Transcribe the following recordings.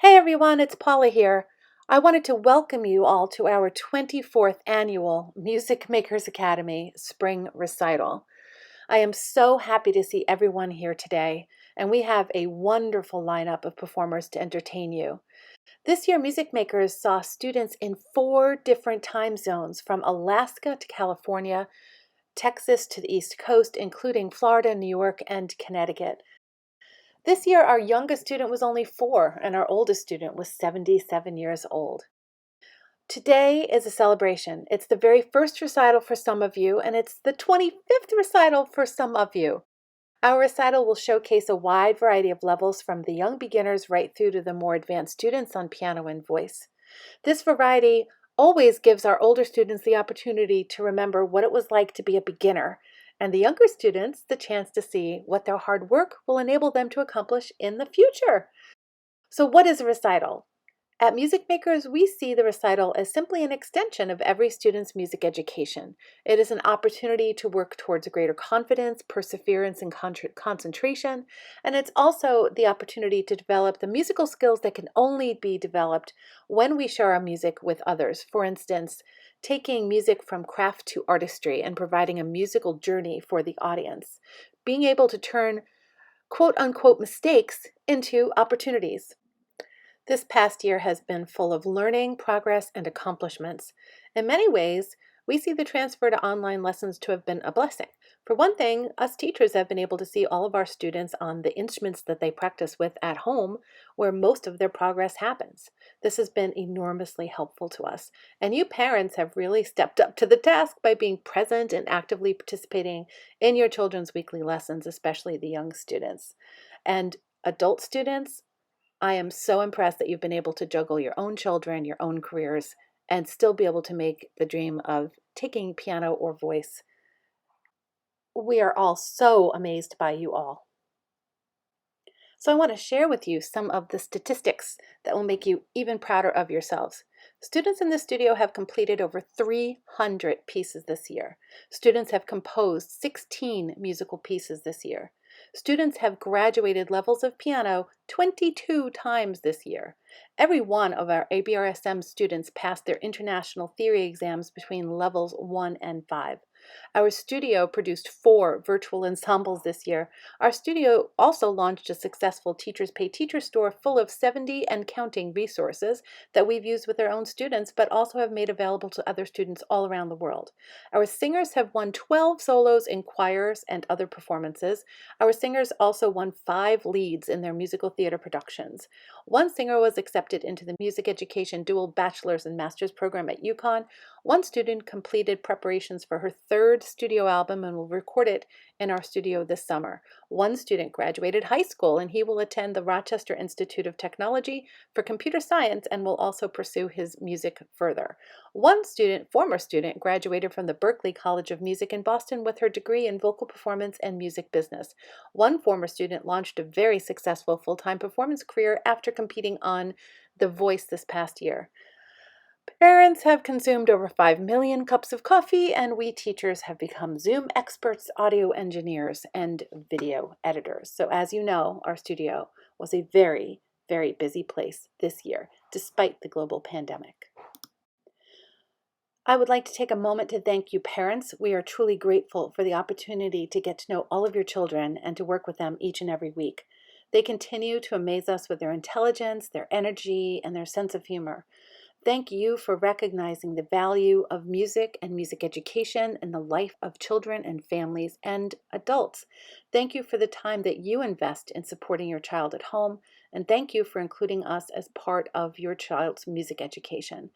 Hey everyone, it's Paula here. I wanted to welcome you all to our 24th Annual Music Makers Academy Spring Recital. I am so happy to see everyone here today, and we have a wonderful lineup of performers to entertain you. This year, Music Makers saw students in 4 different time zones from Alaska to California, Texas to the East Coast, including Florida, New York, and Connecticut. This year, our youngest student was only 4, and our oldest student was 77 years old. Today is a celebration. It's the very first recital for some of you, and it's the 25th recital for some of you. Our recital will showcase a wide variety of levels from the young beginners right through to the more advanced students on piano and voice. This variety always gives our older students the opportunity to remember what it was like to be a beginner, and the younger students the chance to see what their hard work will enable them to accomplish in the future. So, what is a recital? At Music Makers, we see the recital as simply an extension of every student's music education. It is an opportunity to work towards greater confidence, perseverance, and concentration, and it's also the opportunity to develop the musical skills that can only be developed when we share our music with others. For instance, taking music from craft to artistry and providing a musical journey for the audience. Being able to turn quote unquote mistakes into opportunities. This past year has been full of learning, progress, and accomplishments. In many ways, we see the transfer to online lessons to have been a blessing. For one thing, us teachers have been able to see all of our students on the instruments that they practice with at home, where most of their progress happens. This has been enormously helpful to us. And you parents have really stepped up to the task by being present and actively participating in your children's weekly lessons, especially the young students. And adult students, I am so impressed that you've been able to juggle your own children, your own careers, and still be able to make the dream of taking piano or voice. We are all so amazed by you all. So I want to share with you some of the statistics that will make you even prouder of yourselves. Students in the studio have completed over 300 pieces this year. Students have composed 16 musical pieces this year. Students have graduated levels of piano 22 times this year. Every one of our ABRSM students passed their international theory exams between levels 1 and 5. Our studio produced 4 virtual ensembles this year. Our studio also launched a successful Teachers Pay Teacher store full of 70 and counting resources that we've used with our own students, but also have made available to other students all around the world. Our singers have won 12 solos in choirs and other performances. Our singers also won 5 leads in their musical theater productions. One singer was accepted into the music education dual bachelor's and master's program at UConn. One student completed preparations for her 3rd studio album and will record it in our studio this summer. One student graduated high school and he will attend the Rochester Institute of Technology for computer science and will also pursue his music further. One student, former student, graduated from the Berklee College of Music in Boston with her degree in vocal performance and music business. One former student launched a very successful full-time performance career after competing on The Voice this past year. Parents have consumed over 5 million cups of coffee, and we teachers have become Zoom experts, audio engineers, and video editors. So as you know, our studio was a very, very busy place this year, despite the global pandemic. I would like to take a moment to thank you parents. We are truly grateful for the opportunity to get to know all of your children and to work with them each and every week. They continue to amaze us with their intelligence, their energy, and their sense of humor. Thank you for recognizing the value of music and music education in the life of children and families and adults. Thank you for the time that you invest in supporting your child at home, and thank you for including us as part of your child's music education.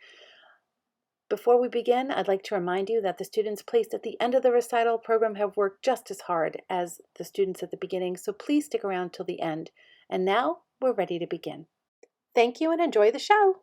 Before we begin, I'd like to remind you that the students placed at the end of the recital program have worked just as hard as the students at the beginning, so please stick around till the end. And now we're ready to begin. Thank you and enjoy the show.